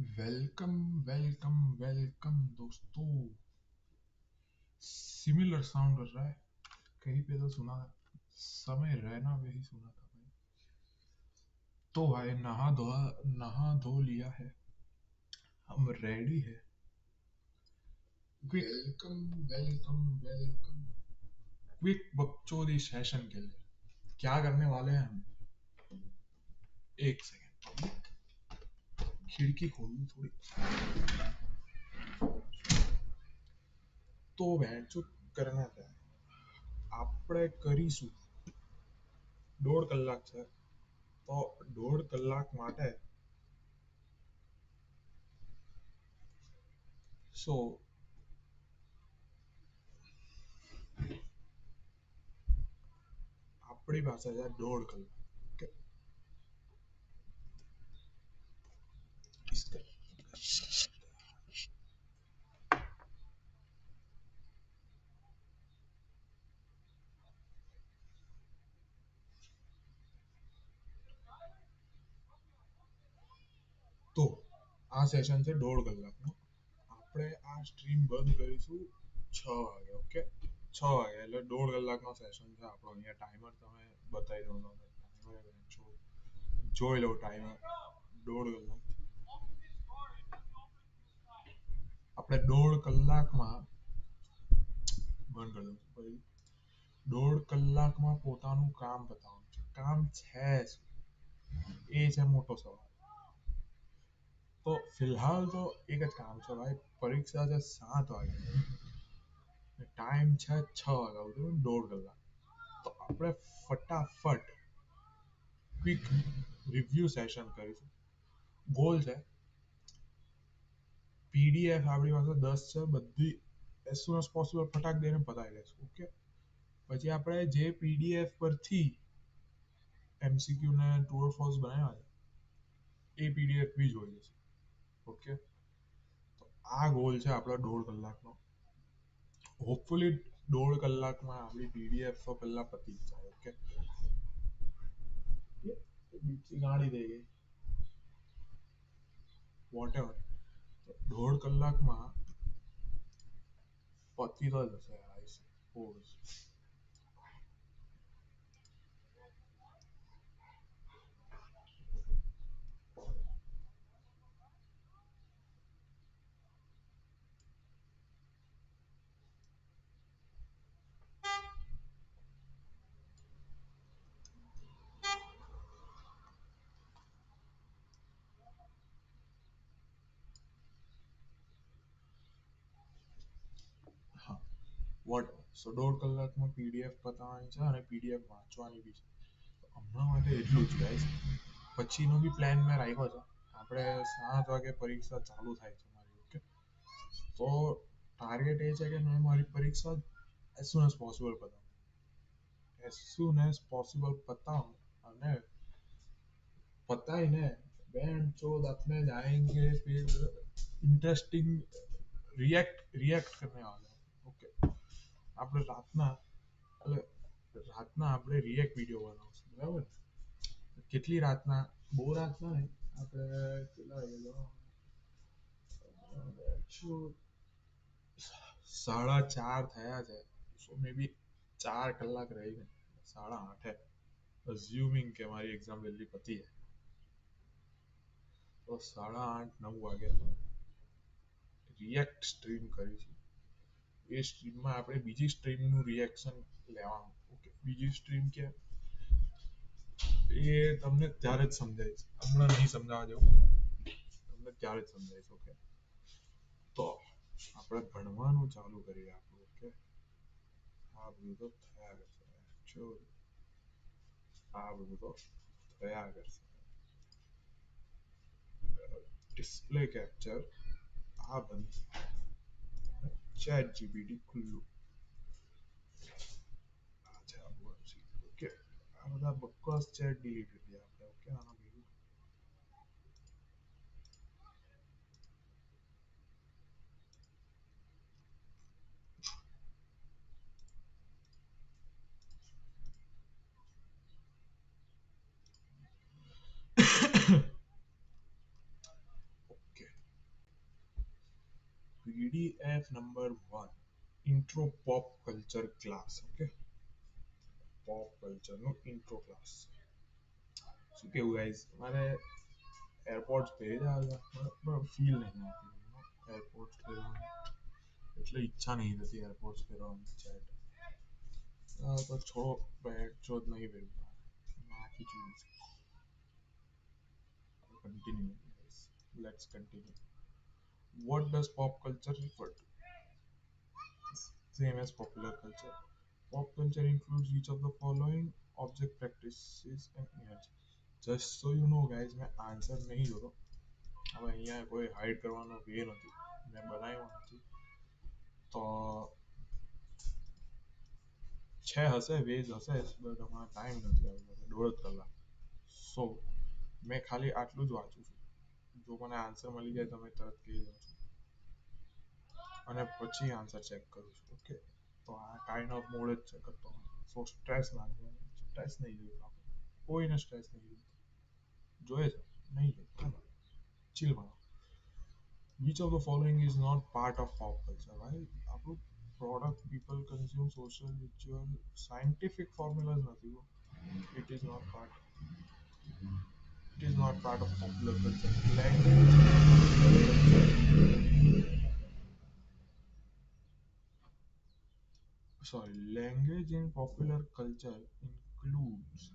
Welcome welcome welcome दोस्तों। Similar sound कर रहा है। कहीं पे तो सुना था। समय रैना में ही सुना था भाई। तो भाई नहा धो लिया है। हम रेडी है। Welcome welcome welcome. क्विक बकचोदी सेशन के लिए क्या करने वाले हैं हम। एक सेकेंड, खिड़की खोल लूं थोड़ी। तो बहनचोद करना क्या है? આપણે કરીશું 1.5 કલાક છે. તો 1.5 કલાક માટે સો આપણી પાસે છે 1.5 કલાક. ઓકે, તો આ સેશન છે 1.5 કલાકનો. આપણે આ સ્ટ્રીમ બંધ કરીશું 6 વાગે. ઓકે, 6 વાગે એટલે 1.5 કલાકનો સેશન છે આપણો. અહીંયા ટાઈમર તમે બતાવી દઉં તમને. જોઈ લો ટાઈમર. 1.5 કલાક. આપણે 1.5 કલાકમાં બંધ કરી દઉં પછી 1.5 કલાકમાં પોતાનું કામ બતાવવાનું છે. કામ છે શું? એ છે મોટો સવાલ. તો ફિલહાલ તો એક જ કામ છે ભાઈ. પરીક્ષા છે 7 વાગે, ટાઈમ છે 6 વાગ્યા સુધી, 1.5 કલાક. તો આપણે ફટાફટ ક્વિક રિવ્યુ સેશન કરીશું. ગોલ છે પીડીએફ આપણી પાસે 10 છે, બધી એઝ સુન એઝ પોસિબલ ફટાક દઈને પતાવી દઈશું. ઓકે, પછી આપણે જે પીડીએફ પરથી એમસીક્યુ ને ટ્રુ ઓર ફોલ્સ બનાવ્યા છે એ પીડીએફ બી જોઈ લઈશું. ઓકે, તો આ ગોલ છે આપણો 1.5 કલાકનો. હોપફુલી 1.5 કલાકમાં આપણી પીડીએફ તો પહેલા પતી જ જાય. ઓકે, બીજી ગાડી થઈ ગઈ વોટેવર. 1.5 કલાકમાં પતી તો જશે આઈ સપોઝ. હા, વોટ સો 1.5 કલાકમાં પીડીએફ પતાવવાની છે અને પીડીએફ વાંચવાની બી છે. હમણાં માટે એટલું જ ગાઈસ. પછીનો બી પ્લાન મેં રાખ્યો છે. આપણે 7 વાગે પરીક્ષા ચાલુ થાય છે મારી. ઓકે, તો ટાર્ગેટ એ છે કે મેં મારી પરીક્ષા એઝ સુન એઝ પોસિબલ પતાવું. એઝ સુન એઝ પોસિબલ પતાऊं અને पता ही बैंड चोद अपने जाएंगे फिर इंटरेस्टिंग रिएक्ट करने वाले हैं. ओके, આપણે રાતના આપણે રિએક્ટ વિડિયો બનાવશું. બરાબર? કેટલી રાતના? બહુ રાતના નહીં. આપણે કેટલા વાગે 4:30 થયા છે. સો મે બી 4 કલાક રહીને 8:30 અઝ્યુમિંગ કે મારી એક્ઝામ જલ્દી પતી જાય તો 8:30-9 વાગે રિએક્ટ સ્ટ્રીમ કરીશું. એ સ્ટ્રીમમાં આપણે બીજી સ્ટ્રીમનું રિએક્શન લેવાનું. ઓકે, બીજી સ્ટ્રીમ કે એ તમને ત્યારે જ સમજાઈશ. હમણાં નહીં સમજાવવા જેવું. તમને ત્યારે જ સમજાઈશ. ઓકે, તો આપણે ભણવાનું ચાલુ કરીએ આપણું. ઓકે, આ બધું તો થયા કરશે. જો આ બધું તો થયા કરશે. ડિસ્પ્લે કેપ્ચર આ બંધ. ચેટ જીપીટી ખુલ્લું. અચ્છા, ઓકે, આ બધા બકવાસ ચેટ ડિલીટ કરી દે આપણે. ઓકે, આના ભેગું okay. F number one, intro pop culture class. Okay, pop culture no intro class. શું કેવું guys મારે એરપોર્ટ્સ પહેર્યા હતા પણ ફીલ નહીં આવતી એરપોર્ટ્સ પહેરવાની એટલે ઈચ્છા નહીં થતી એરપોર્ટ્સ પહેરવાની તો છોડો બેગ જો જ નહીં પહેરતા નાખી choose continue guys. Let's continue. What does pop culture refer to? Same as popular culture. Pop culture includes each of the following object practices and events. Just so you know guys मैं answer नहीं જોતો હવે અહીંયા કોઈ hide કરવાનો way નથી મેં બનાવ્યો નથી તો છે હશે વેઝ હશે બટ હમણાં ટાઈમ નથી આવ્યો દોઢ જ કલાક સો મેં ખાલી આટલું જ વાંચું છું જો મને આન્સર મળી જાય તો મેં તરત કહી દઉં છું અને પછી આન્સર ચેક કરું છું ઓકે તો આ કાઇન્ડ ઓફ મોડ જ છે કરતો સો સ્ટ્રેસ ના લેવાનું સ્ટ્રેસ નહીં લેવું આપણે કોઈને સ્ટ્રેસ નહીં લેવું જોઈએ છે નહીં લેવું ચીલ બનાવો which of the following is not part of pop culture right આપણું product people consume social ritual scientific formulas નથી it is not part it is not part of popular culture language in popular culture includes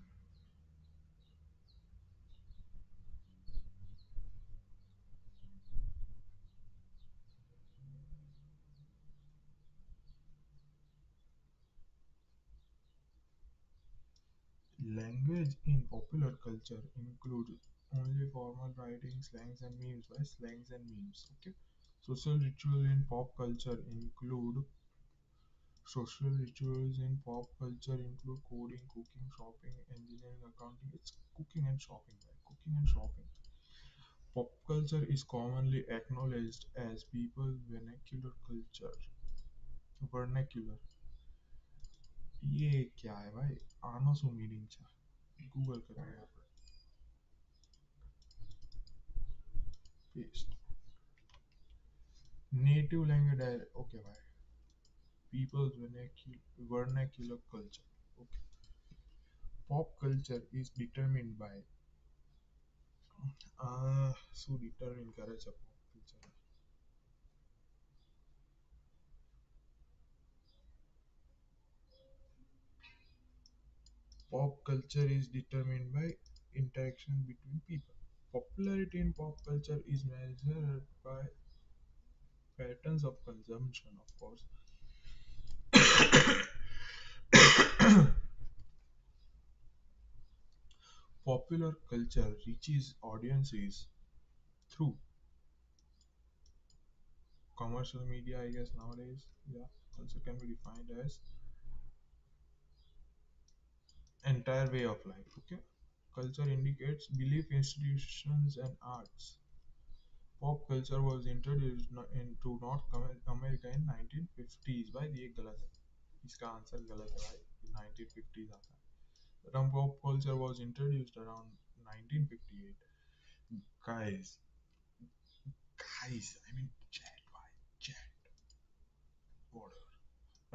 language in popular culture includes only formal writing slangs and memes right slangs and memes okay social ritual in pop culture include social rituals in pop culture include coding, cooking, shopping, engineering, accounting. It's cooking and shopping, right? Cooking and shopping. Pop culture is commonly acknowledged as people's vernacular culture. Vernacular. ये क्या है भाई आनो सु meaning છે Google કરાય આપણે paste native language okay भाई people's vernacular culture okay pop culture is determined by શું determine કરે છે pop culture pop culture is determined by interaction between people popularity in pop culture is measured by patterns of consumption of course popular culture reaches audiences through commercial media I guess nowadays yeah culture can be defined as entire way of life okay culture indicates belief institutions and arts pop culture was introduced into North America in 1950s by ये गलत है इसका answer गलत है भाई 1950s आता है term pop culture was introduced around 1958 guys I mean chat why chat whatever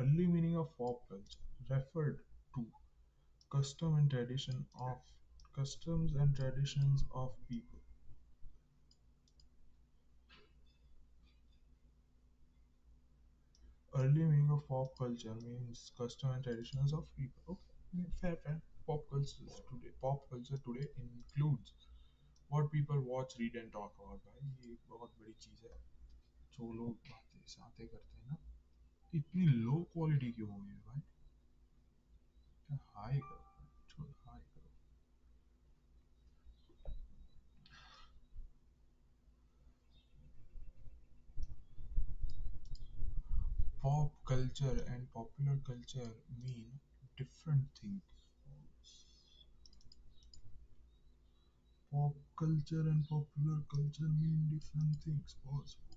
early meaning of pop culture referred to custom and tradition of customs and traditions of people early meaning of pop culture means custom and traditions of people okay fair pop culture today includes what people watch read and talk about भाई ये एक बहुत बड़ी चीज है जो लोग बातें साथें करते हैं ना इतनी लो क्वालिटी क्यों हो गई है भाई हाई करो हाई करो pop culture and popular culture mean different things pop culture and popular culture mean different things also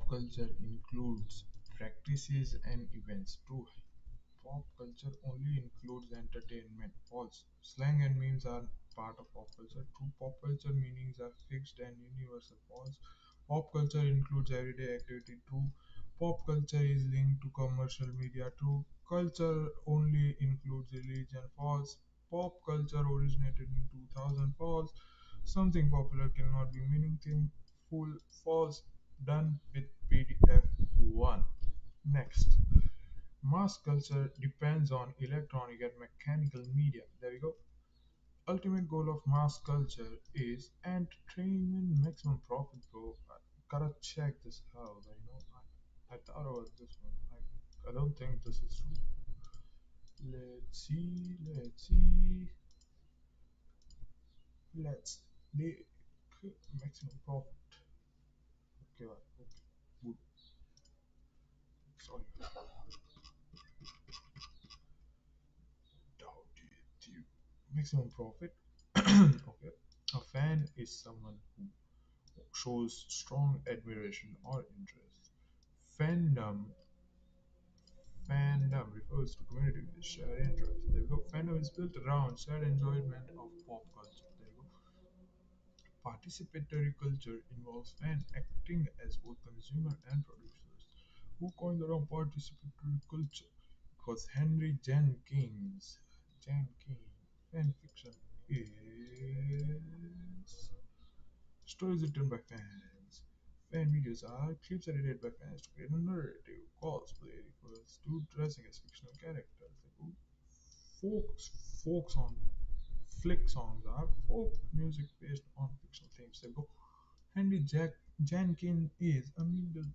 Pop culture includes practices and events. True. Pop culture only includes entertainment. False. Slang and memes are part of pop culture. True. Pop culture meanings are fixed and universal. False. Pop culture includes everyday activity. True. Pop culture is linked to commercial media. True. Culture only includes religion. False. Pop culture originated in 2000. False. Something popular cannot be meaningful. False. Done with PDF 1. Next. Mass culture depends on electronic and mechanical media. There we go. Ultimate goal of mass culture is entertainment, maximum profit, bro. I gotta check this out. I thought about this one. I don't think this is true. Let's see. Let's see. Let's make maximum profit. Okay, okay. Good. Sorry. Doubted you. Maximum profit. Okay. A fan is someone who shows strong admiration or interest. Fandom Fandom refers to community with shared interests. There you go. Fandom is built around shared enjoyment of pop culture. There you go. Participatory culture involves fans acting as both consumer and producers. Who coined the term participatory culture? Because Henry Jenkins fan fiction is stories written by fans. Fan videos are clips edited by fans to create a narrative. Cosplay refers to dressing as fictional characters. Folk, folk song, flick songs are folk music based on fictional themes. They go. Henry Jenkins is a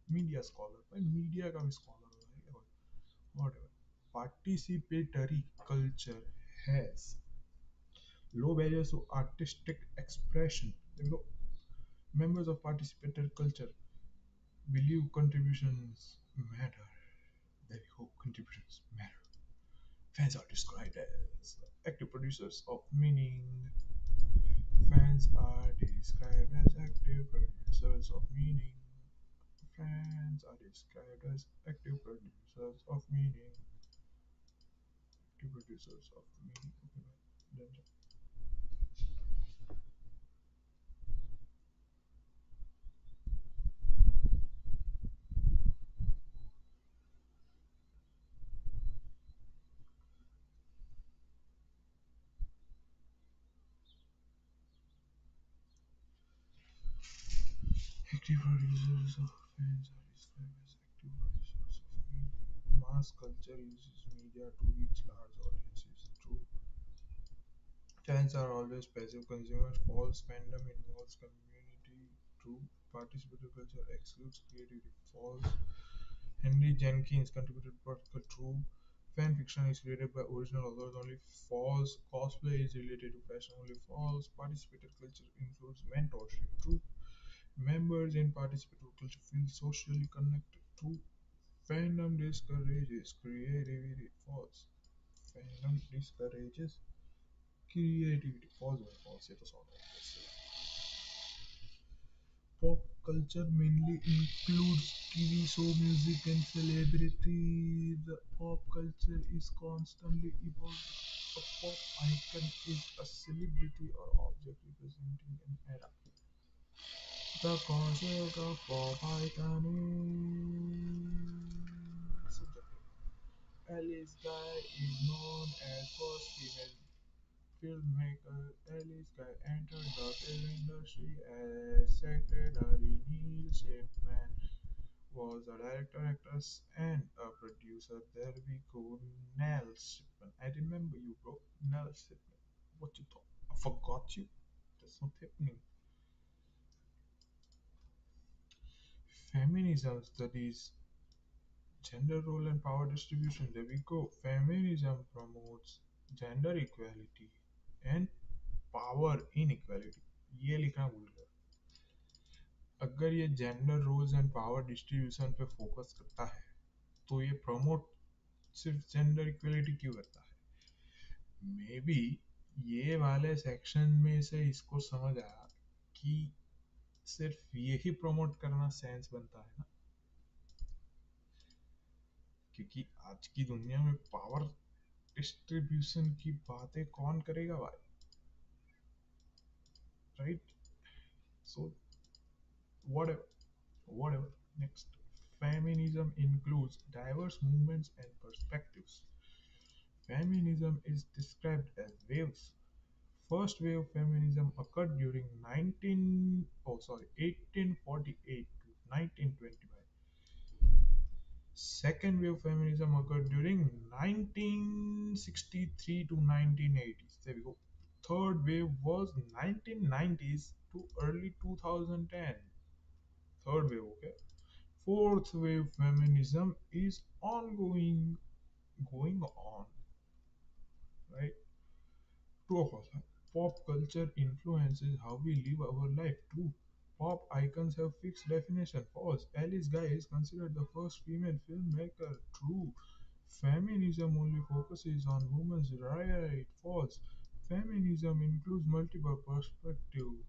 media scholar. By media का भी scholar हो whatever. Participatory culture has low barriers to artistic expression. There we go. Members of participatory culture believe contributions matter. There we go, contributions matter. Fans are described as active producers of meaning. Fans are described as active producers of meaning. Fans are described as active producers of meaning. Active producers of meaning. Okay, active producers of fans are described as active producers of meaning. Mass culture uses media to reach large audiences. True. Fans are always passive consumers. False. Fandom involves community. True. Participatory culture excludes creativity. False. Henry Jenkins contributed practical. True. Fan fiction is created by original authors only. False. Cosplay is related to fashion only. False. Participatory culture includes mentorship. True. Members in participatory culture feel socially connected. True. Fandom discourages creativity. False. Fandom discourages creativity. False or false. ये तो solve हो गया. Pop culture mainly includes TV show, music, and celebrities. Pop culture is constantly evolving. A pop icon is a celebrity or object representing an era. The concept of pop icon is subjective. Alice Guy is known as first female filmmaker. Alice Guy entered the film industry as secretary. Neil Shipman was a director, actress, and a producer. There we go, Nell Shipman. I remember you, bro. Nell Shipman. What you thought? I forgot you. That's not happening. Feminism studies gender role and power distribution. There we go. Feminism promotes gender equality and power inequality ये लिखना भूल गया. अगर ये gender roles and power distribution पे focus करता है तो ये प्रमोट सिर्फ जेंडर इक्वलिटी क्यों करता है. मे बी ये वाले सेक्शन में से इसको समझ आया कि सिर्फ यही प्रमोट करना सेंस बनता है ना. क्योंकि आज की दुनिया में पावर डिस्ट्रीब्यूशन की बातें कौन करेगा भाई, right? So whatever, whatever. Next, feminism includes diverse movements and perspectives. Feminism is described as waves. First wave feminism occurred during 1848 to 1925. Second wave feminism occurred during 1963 to 1980s. There we go. Third wave was 1990s to early 2010. Third wave, okay. Fourth wave feminism is ongoing, going on, right? True or false? Pop culture influences how we live our life. True. Pop icons have fixed definition. False. Alice Guy is considered the first female filmmaker. True. Feminism only focuses on women's right. False. Feminism includes multiple perspectives.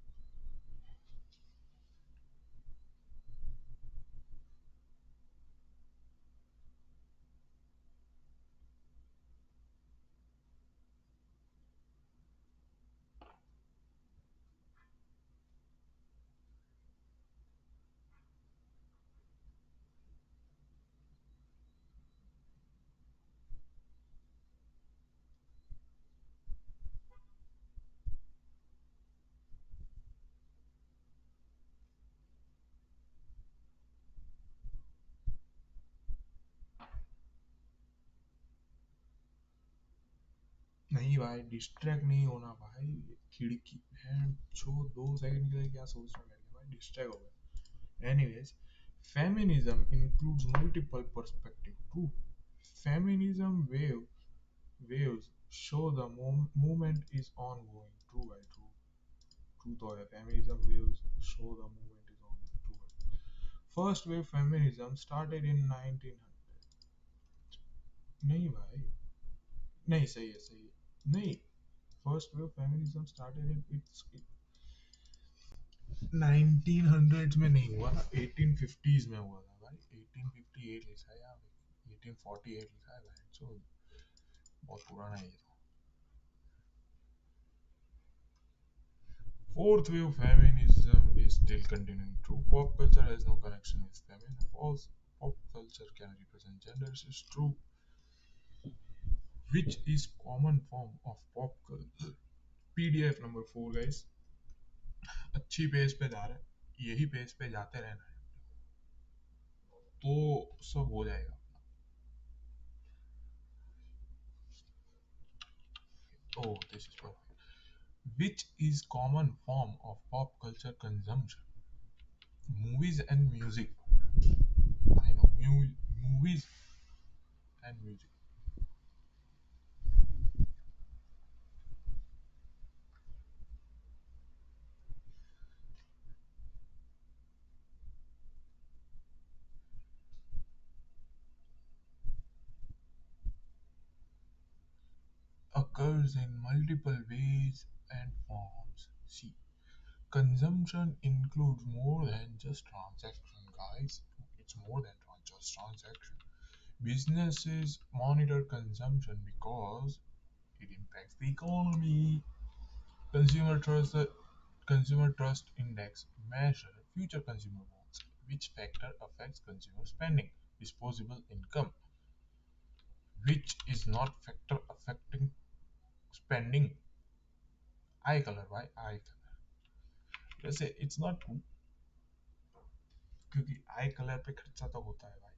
नहीं भाई, distract नहीं होना भाई। खिड़की है जो 2 second के लिए क्या सोच रहा है भाई, डिस्ट्रैक्ट हो गया। Anyways, feminism includes multiple perspectives too. Feminism waves show the movement is ongoing. True, by true. True तो है, feminism waves show the movement is ongoing. True है। First wave feminism started in 1900। नहीं भाई, नहीं सही है, सही है। नहीं, first wave feminism started in its 1900s में नहीं हुआ था, 1850s में हुआ था भाई। 1858 लिखा है यहाँ पे, 1848 लिखा है भाई, so बहुत पुराना है ये तो। Fourth wave feminism is still continuing. True, pop culture has no connection with feminism. False, pop culture can represent genders is true. Which is common form of pop culture? PDF number 4 guys। अच्छी page पे जा रहे हैं, यही page पे जाते रहना है तो सब हो जाएगा। Oh, this is perfect. Which is common form of pop culture consumption? Movies and music. I know, movies and music. Occurs in multiple ways and forms. See, consumption includes more than just transaction, guys. It's more than just transaction. Businesses monitor consumption because it impacts the economy. Consumer trust Consumer Trust Index measure future consumer wants. Which factor affects consumer spending? Disposable income. Which is not factor affecting spending? Eye color, why eye color? वैसे it's not true, क्योंकि आई colour पे खर्चा तो होता है भाई।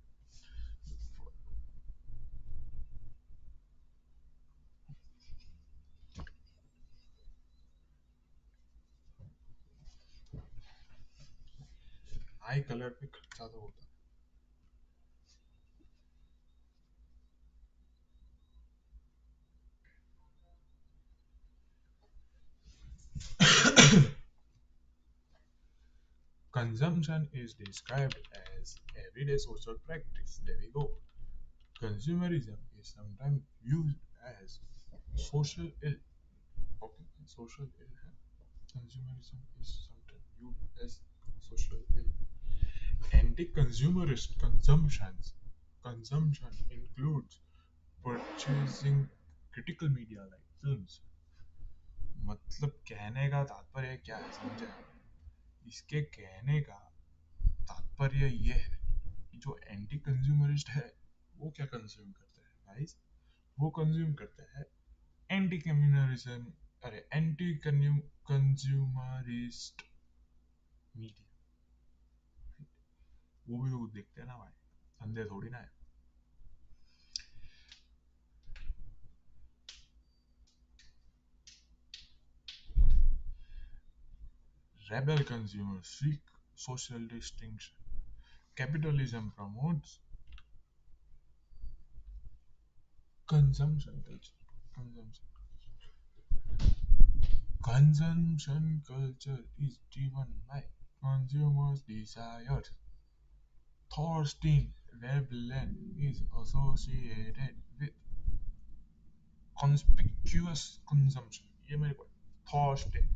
आई colour पे खर्चा तो होता है। Consumption is described as everyday social practice. There we go. Consumerism is sometimes used as social ill. Okay, social ill है। Consumerism is sometimes used as social ill. Anti-consumerist consumptions. consumption includes purchasing critical media like films. मतलब कहने का तात्पर्य क्या है समझे आप? इसके कहने का तात्पर्य ये है कि जो एंटी कंज्यूमरिस्ट है वो क्या कंज्यूम करते हैं गाइस? वो कंज्यूम करते हैं एंटी कम्युनरिज्म, अरे एंटी कंज्यूमरिस्ट मीडिया। वो भी तो कुछ देखते हैं ना भाई, अंधे थोड़ी ना है। Rebel consumers seek social distinction. Capitalism promotes consumption culture. Consumption. Consumption culture is driven by consumers' desires. Thorstein Veblen is associated with conspicuous consumption. ये मेरे को Thorstein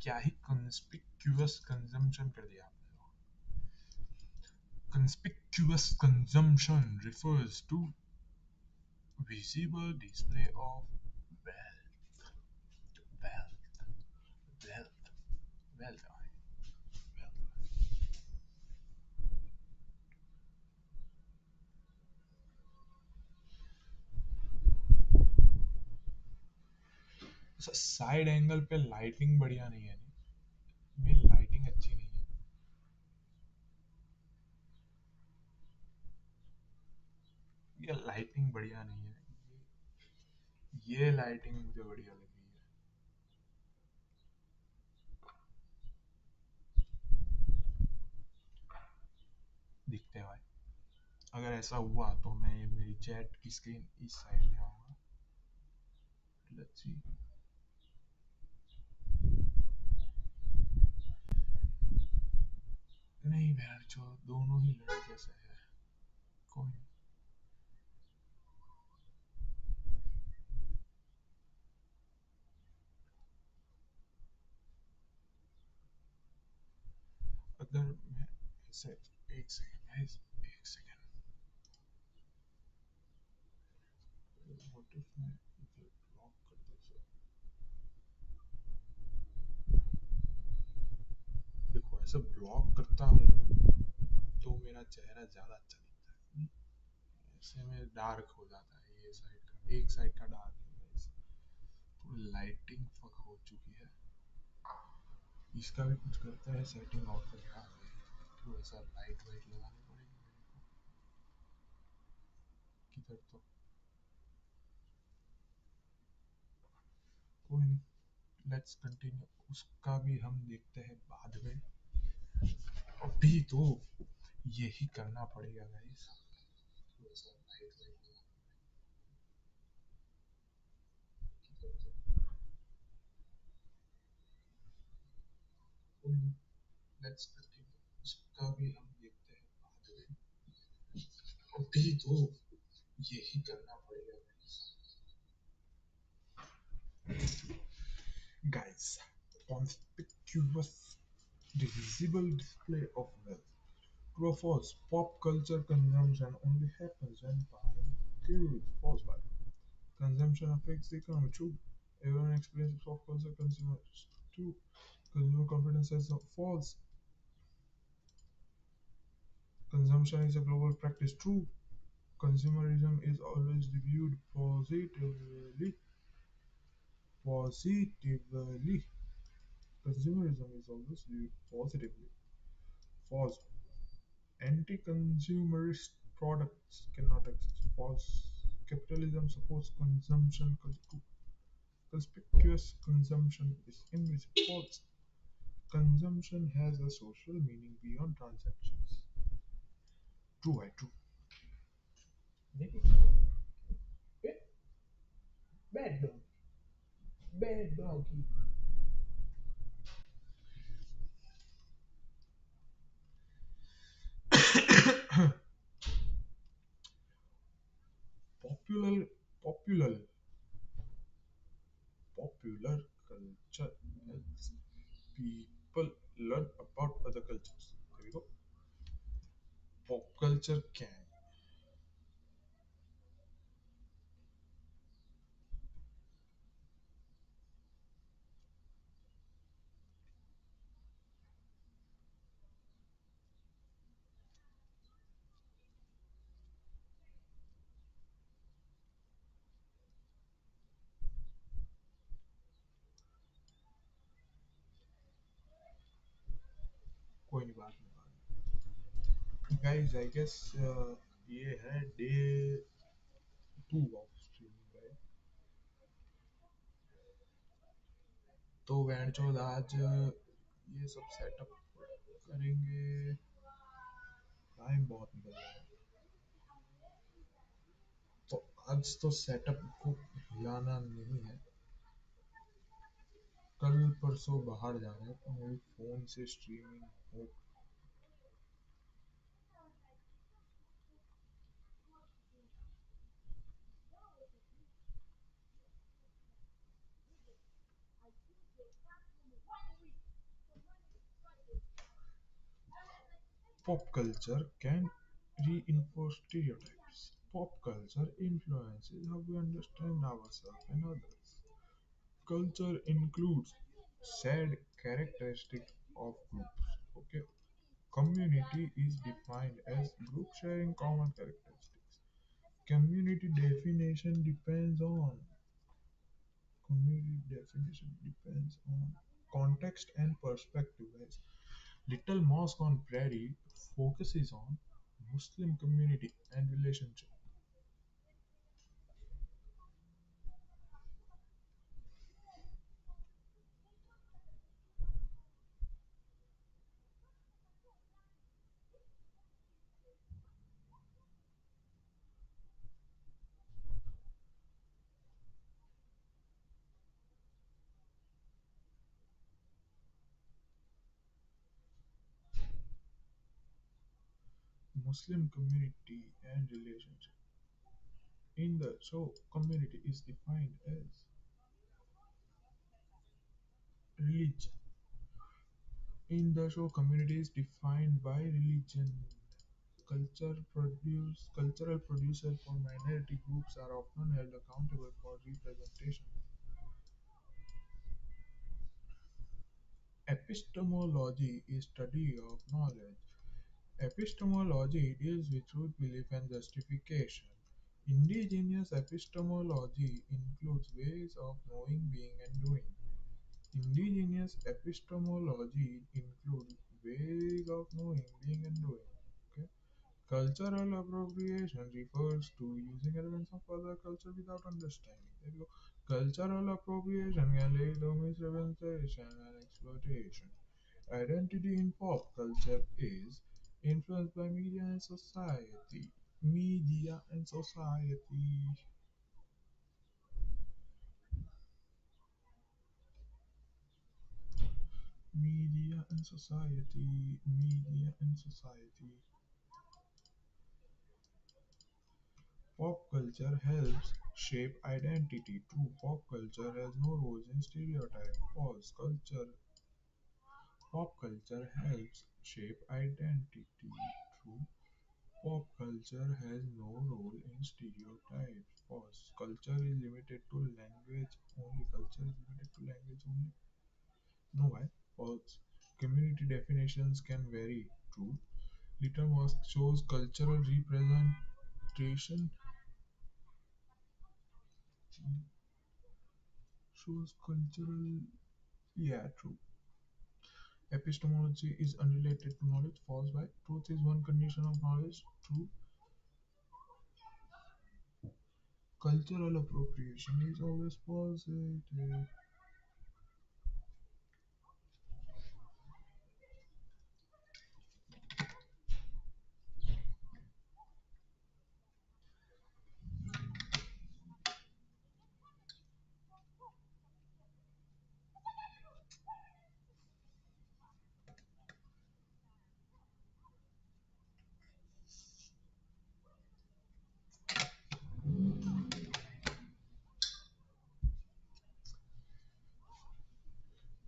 क्या ही conspicuous consumption कर दिया आपने? Conspicuous consumption refers to visible display of wealth, wealth, wealth, wealth, wealth. Side angle पे lighting बढ़िया नहीं है नहीं, मेरी लाइटिंग अच्छी नहीं है। ये लाइटिंग बढ़िया नहीं है। ये लाइटिंग मुझे बढ़िया लग रही है। दिखते हैं भाई। अगर ऐसा हुआ तो मैं मेरी चैट की स्क्रीन इस साइड ले आऊंगा। Let's see. नहीं यार, जो दोनों ही लड़के कैसे है, कोई नहीं। अगर मैं ऐसे, एक सेकंड गाइस, एक सेकंड। व्हाट इफ मैं इधर ब्लॉक कर दूं? देखो ऐसे ब्लॉक करता हूँ तो मेरा चेहरा ज्यादा अच्छा दिखता है। ऐसे में डार्क हो जाता है, ये साइड का, एक साइड का डार्क है guys। तो लाइटिंग फक हो चुकी है। इसका भी कुछ करते हैं सेटिंग आउट करके। थोड़ा सा लाइट वाइट लगानी पड़ेगी मेरे को किधर तो। कोई नहीं, लेट्स कंटिन्यू, उसका भी हम देखते हैं बाद में। अभी तो यही करना पड़ेगा गाइस। थोड़ा सा लाइट वाइट किधर तो। कोई नहीं, लेट्स कंटिन्यू, उसका भी हम देखते हैं बाद में। अभी तो यही करना पड़ेगा guys। Conspicuous visible display of wealth. True or false? Pop culture consumption only happens when buying goods. False. But consumption affects the economy. True. Everyone experiences pop culture consumers. True. Consumer confidence is false. Consumption is a global practice. True. Consumerism is always viewed positively. Positively. Consumerism is always viewed positively. False. Anti-consumerist products cannot exist. False. Capitalism supports consumption culture. Conspicuous consumption is invisible. False. Consumption has a social meaning beyond transactions. True, I true. Maybe. Bad dog. Bad doggy. Popular, popular, popular culture helps people learn about other cultures. There you go. Pop culture क्या है? कोई नहीं, बात नहीं। Guys I guess ये है day 2 of streaming, right? तो van चौध आज ये सब सेटअप करेंगे। टाइम बहुत निकल रहा है, तो आज तो सेटअप को हिलाना नहीं है। कल परसों बाहर जा रहे हैं तो मेरी फोन से स्ट्रीमिंग हो। Pop culture can reinforce stereotypes. Pop culture influences how we understand ourselves and others. Culture includes shared characteristics of groups. Okay, community is defined as group sharing common characteristics. Community definition depends on context and perspective. Guys. Little Mosque on Prairie focuses on Muslim community and relationship. Muslim community and relationship. In the show, community is defined as religion. In the show, community is defined by religion. Cultural producers for minority groups are often held accountable for representation. Epistemology is study of knowledge. Epistemology deals with truth, belief, and justification. Indigenous epistemology includes ways of knowing, being, and doing. Indigenous epistemology includes ways of knowing, being, and doing. Okay? Cultural appropriation refers to using elements of other culture without understanding. There you go. Cultural appropriation can lead to misrepresentation and exploitation. Identity in pop culture is influenced by media and society. Media and society. Media and society. Media and society. Pop culture helps shape identity. True, pop culture has no roles in stereotype. False culture. Pop culture helps shape identity. True, pop culture has no role in stereotypes. False. Culture is limited to language only. Culture is limited to language only. No, why? False. Community definitions can vary. True. Little Mask shows cultural representation. Shows cultural. Yeah, true. Epistemology is unrelated to knowledge. False. Why? Truth is one condition of knowledge. True. Cultural appropriation is always positive.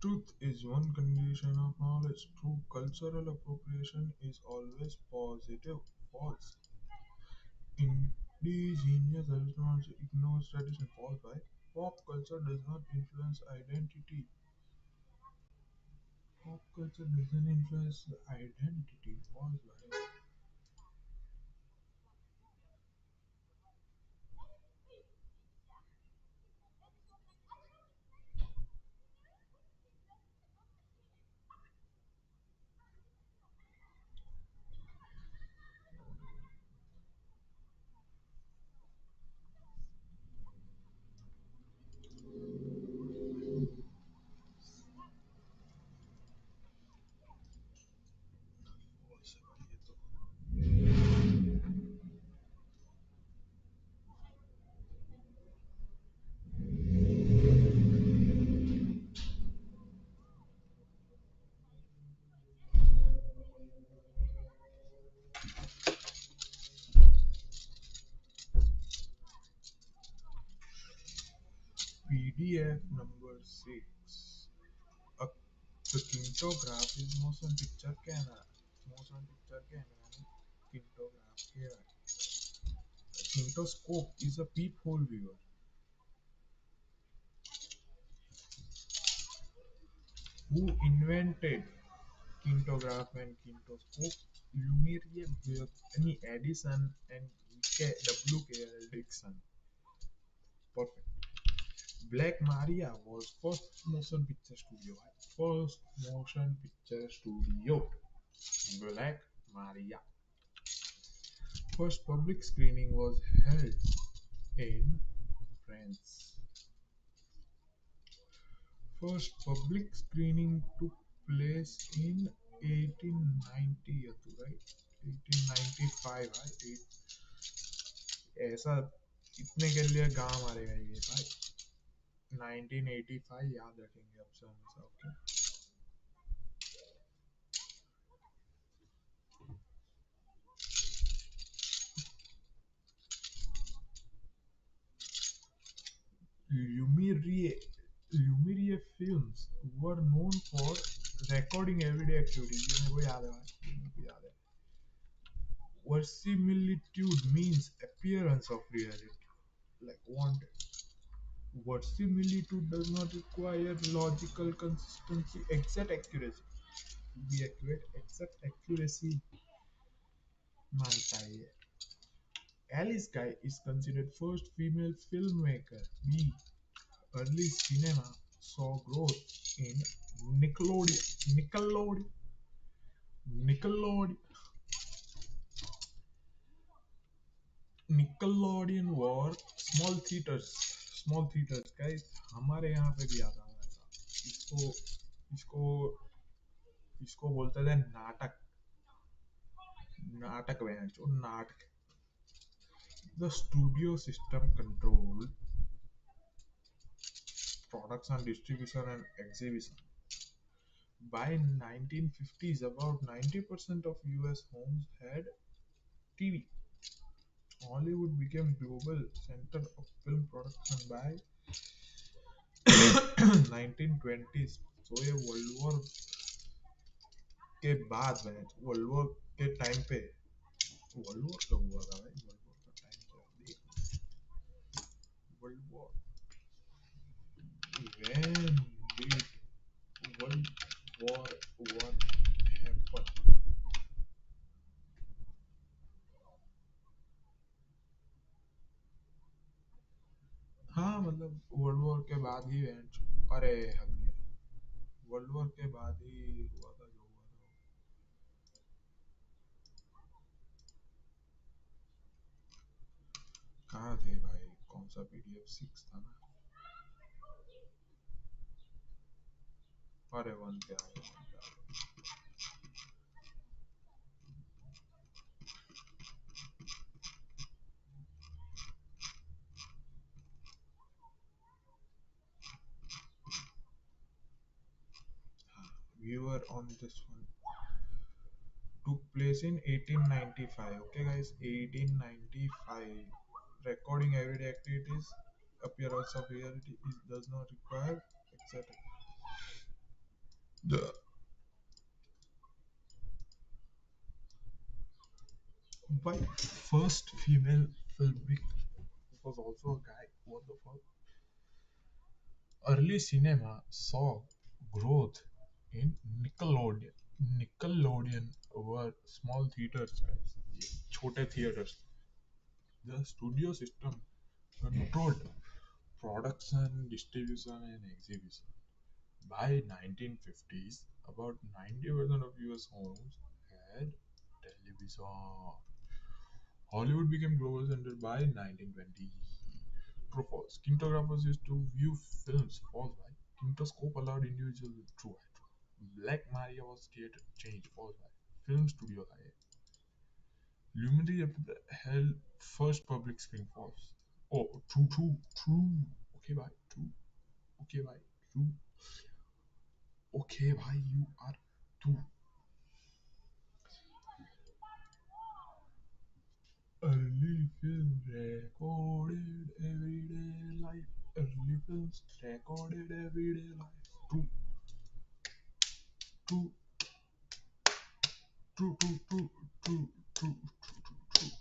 Truth is one condition of knowledge. True. Cultural appropriation is always positive. False. Indigenous epistemology ignores tradition. False. Why? Pop culture does not influence identity. Pop culture doesn't influence identity. False. Why? PDF number 6. A, the kintograph is motion picture camera. Motion picture camera ने kintograph कहवाय. A kintoscope is a peephole viewer. Who invented kintograph and kintoscope? Lumiere Bethany Edison and W.K.L. Dixon. Perfect. Black Maria was first motion picture studio. First motion picture studio. Black Maria. First public screening was held in France. First public screening took place in 1890, right? 1895, right? ऐसा इतने के लिए गांव मारेगा ये भाई. 1985 याद रखेंगे अब से हमेशा. Okay. Lumiere Lumiere films were known for recording everyday activities. ये मेरे को याद है भाई. ये मेरे को याद है. Verisimilitude means appearance of reality. Like wanted. Verisimilitude does not require logical consistency, exact accuracy. To be accurate, exact accuracy मांगता है ये. Alice Guy is considered first female filmmaker. B. Early cinema saw growth in Nickelodeon, Nickelodeon were small theaters guys. हमारे यहाँ पे भी आता है ऐसा. इसको इसको इसको बोलते थे नाटक. नाटक बहन चो नाटक. The studio system controlled production, distribution, and exhibition. By 1950s, about 90% of US homes had TV. Hollywood became global center of film production by 1920s. So ये वर्ल्ड वॉर के टाइम पे वर्ल्ड वॉर कब हुआ था भाई. World war का time क्या देख. World war when did world war one happen. हाँ मतलब वर्ल्ड वॉर के बाद ही अरे हक गया. वर्ल्ड वॉर के बाद ही हुआ था जो हुआ था. कहाँ थे भाई. कौन सा PDF 6 था ना. अरे वन क्या है. Viewer on this one took place in 1895. Okay guys, 1895. Recording everyday activities, appearance of reality is, does not require, etc. The by first female filmmaker was also a guy. What the fuck? Early cinema saw growth in Nickelodeon. Nickelodeon were small theaters, guys. छोटे theaters. The studio system controlled production, distribution, and exhibition. By 1950s, about 90% of US homes had television. Hollywood became global center by 1920. True false. Kintographers used to view films. False by. Kintoscope allowed individuals. True. Black Maria was theater. Change. False by. Film studio. Luminary held first public screen. False. Oh, true. Okay, bye. True. Okay, bye. True. Okay, bye. You are true. Early film recorded everyday life. Early films recorded everyday life. True, true, true, true, true, true, true, true, true.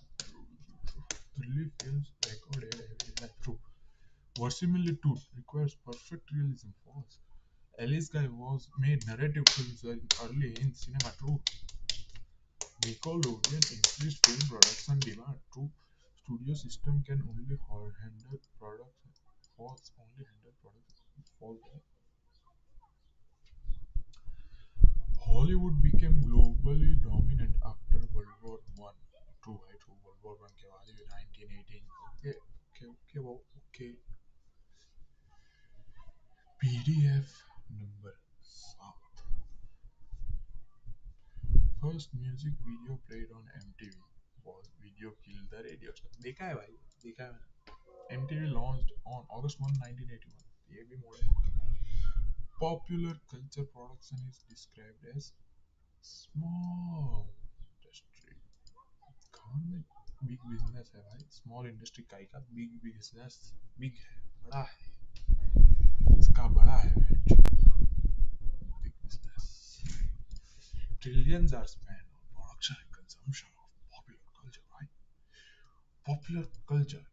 Early films recorded everyday life. True. Verisimilitude requires perfect realism. False. Alice Guy was made narrative films early in cinema. True. Nickelodeon increased film production demand. True. Studio system can only handle production. False. Only handle production. False. Hollywood became globally dominant after World War One. True है true World War One के बाद ये 1918 okay okay okay वो okay PDF number 7 first music video played on MTV was Video Kill the Radio Star देखा है भाई देखा है मैंने MTV launched on August 1, 1981 ये भी मोड़ है popular culture production is described as small industry government big business है भाई स्मॉल इंडस्ट्री का बिग बिजनेस बिग है बड़ा है इसका बड़ा है big business trillions are spent on production and consumption of popular culture right popular culture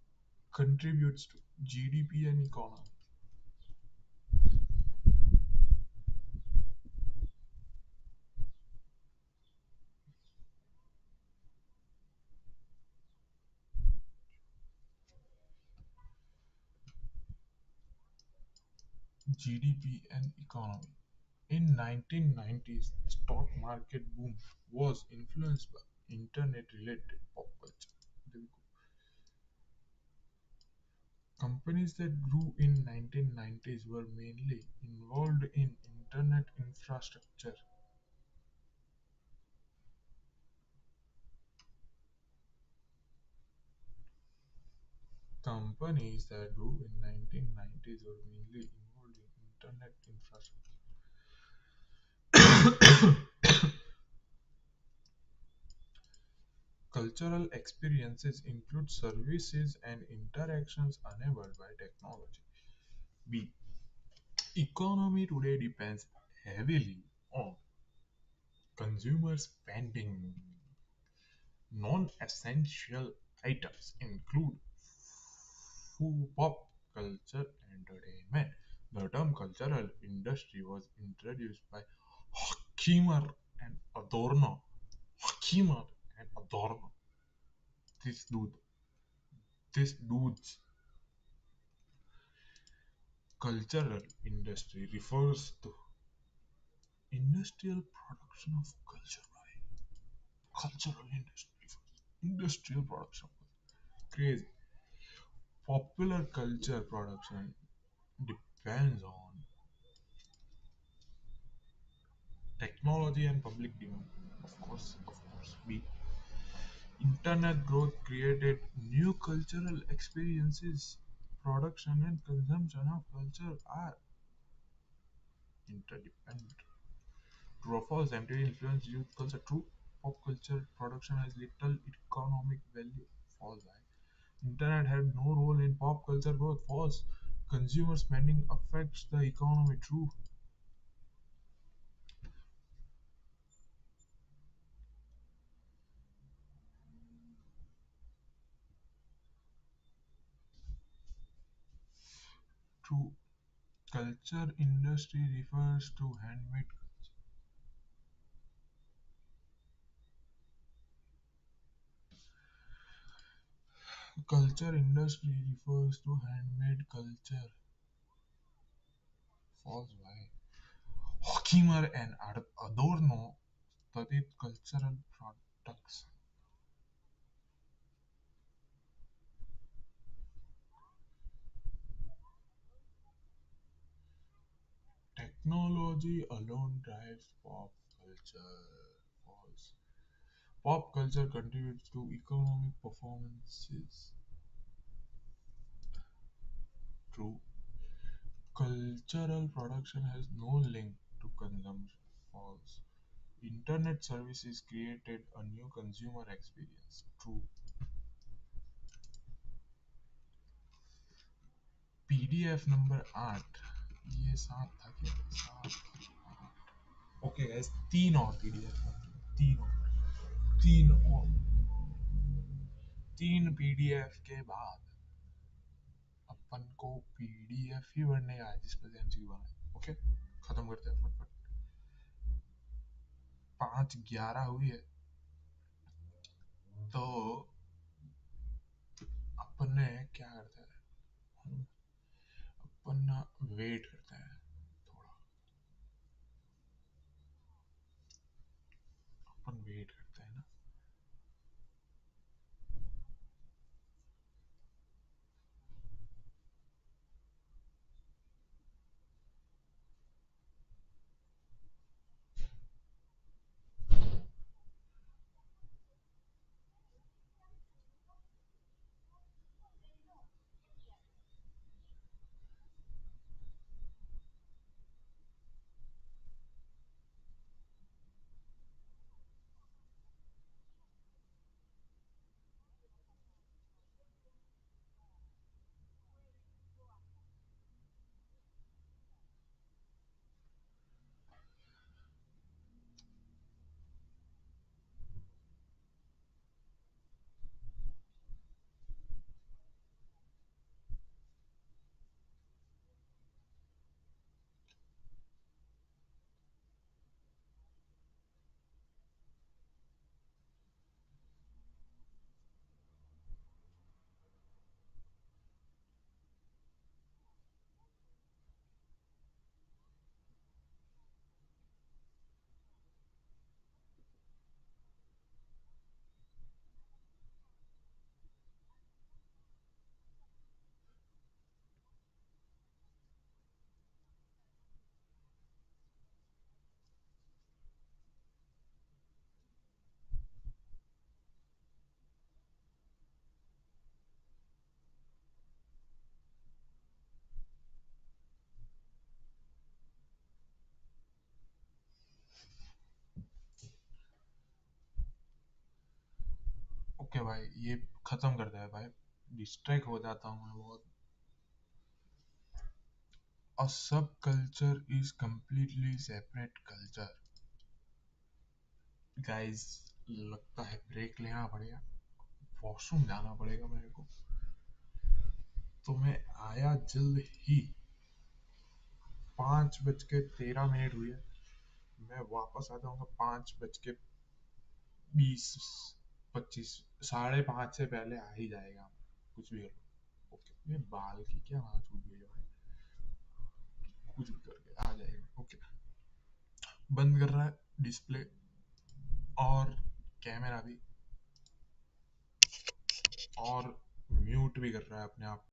contributes to GDP and economy GDP and economy in 1990s the stock market boom was influenced by internet related pop culture there we go. Companies that grew in 1990s were mainly involved in internet infrastructure. Companies that grew in 1990s were mainly involved in internet infrastructure. Cultural experiences include services and interactions enabled by technology. B. Economy today depends heavily on consumer spending. Non-essential items include food, pop culture, entertainment. The term cultural industry was introduced by Hakimer and Adorno. Hakimer and Adorno. This dude, this dude's cultural industry refers to industrial production of culture. Right? Cultural industry, industrial production. Crazy. Popular culture production depends on technology and public demand. Of course. B. Internet growth created new cultural experiences. Production and consumption of culture are interdependent. True or false? MTV influenced youth culture. True. Pop culture production has little economic value. False. Internet had no role in pop culture growth. False. Consumer spending affects the economy. True. True. Culture industry refers to handmade culture industry refers to handmade culture. False. Why? Hokimer and Adorno studied cultural products. Technology alone drives pop culture. False. Pop culture contributes to economic performances. True. Cultural production has no link to consumption. False. Internet services created a new consumer experience. True. PDF number 8, ये 7 था क्या? 7। Okay guys, 3 और PDF, 3 और 3 PDF के बाद अपन को PDF ही भरने का है जिस पर एमसीक्यू बना है। ओके, खत्म करते हैं फटफट। 5:11 हुई है, तो अपन ने क्या करते हैं, अपन ना वेट करते हैं थोड़ा, अपन वेट करते हैं ना। ओके भाई, ये खत्म करते हैं भाई, डिस्ट्रैक्ट हो जाता हूँ मैं बहुत। A subculture is completely separate culture. Guys, लगता है ब्रेक लेना पड़ेगा, वॉशरूम जाना पड़ेगा मेरे को, तो मैं आया जल्द ही। 5:13 हुई है, मैं वापस आ जाऊंगा 5:20 25, 5:30 से पहले आ ही जाएगा, कुछ भी करो। ओके, ये बाल की क्या वहां छूट गई है भाई, कुछ भी करके आ जाएगा। ओके, बंद कर रहा है डिस्प्ले और कैमरा भी, और म्यूट भी कर रहा है अपने आप।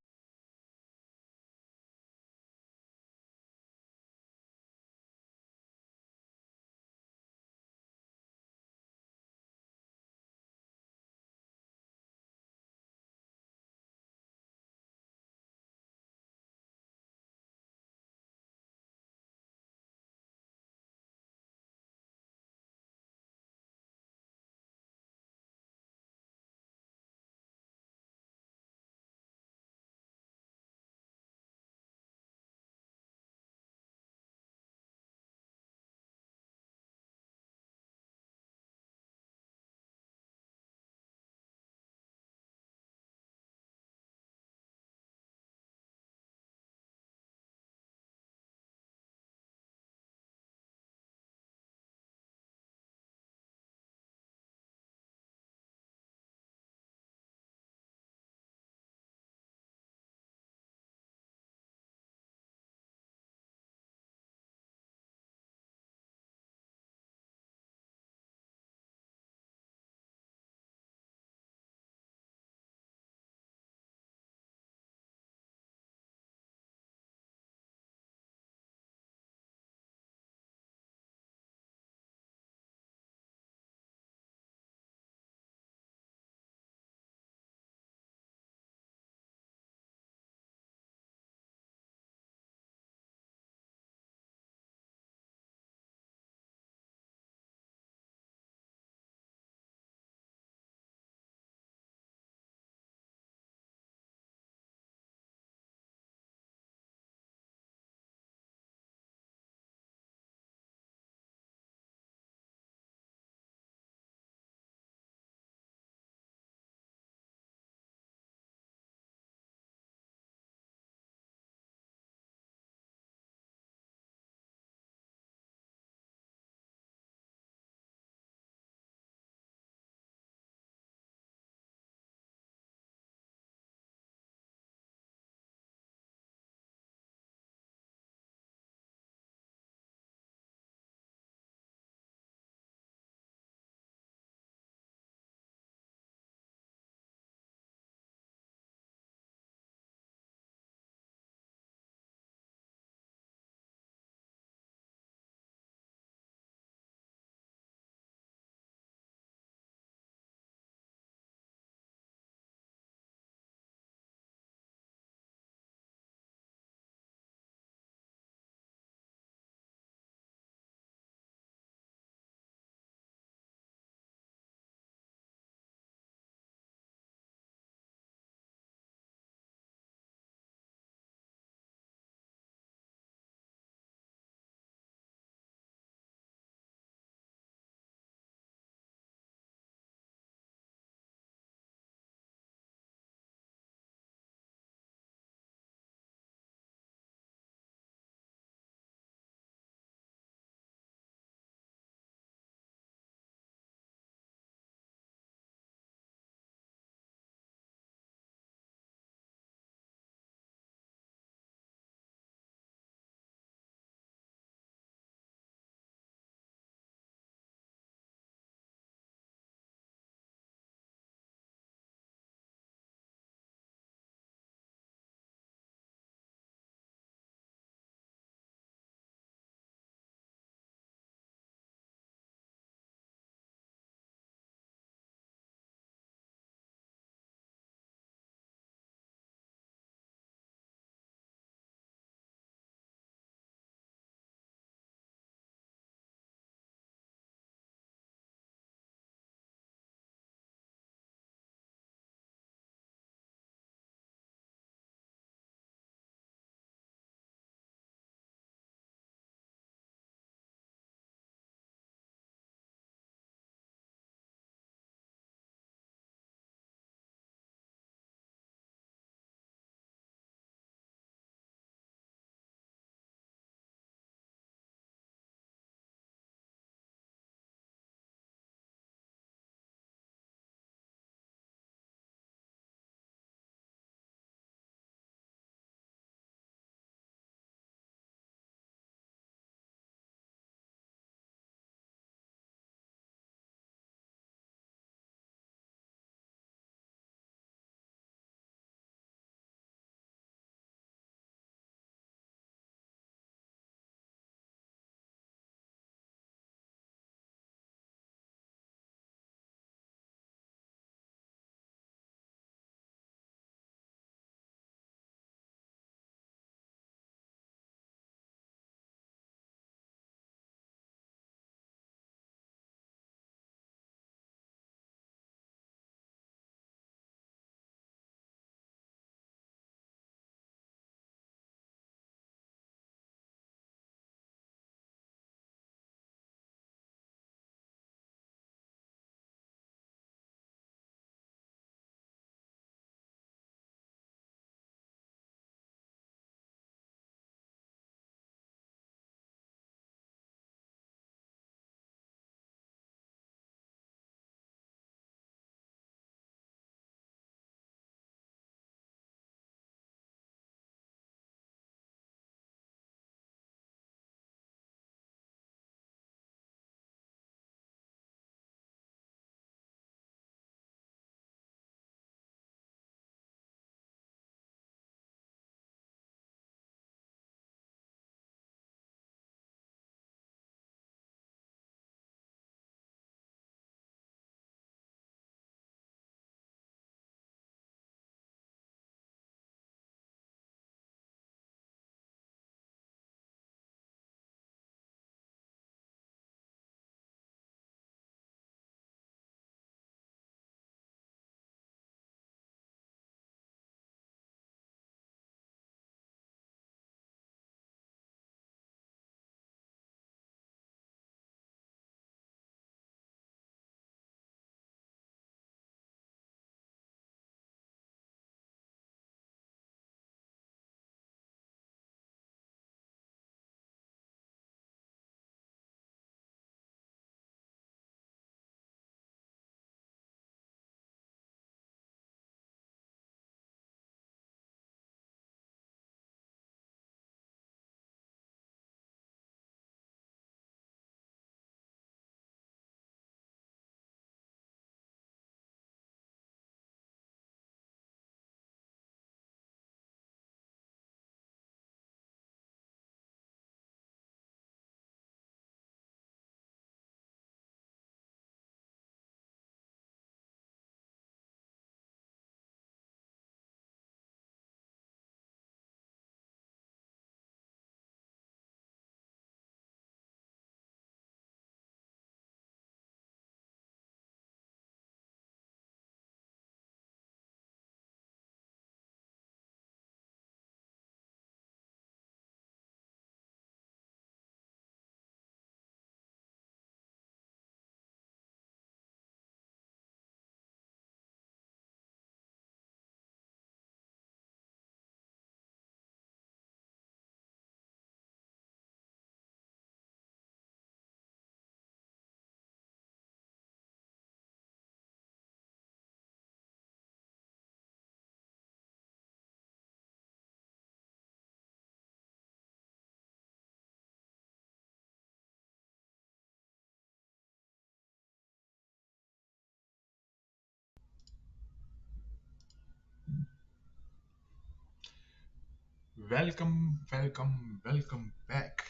Welcome welcome welcome back.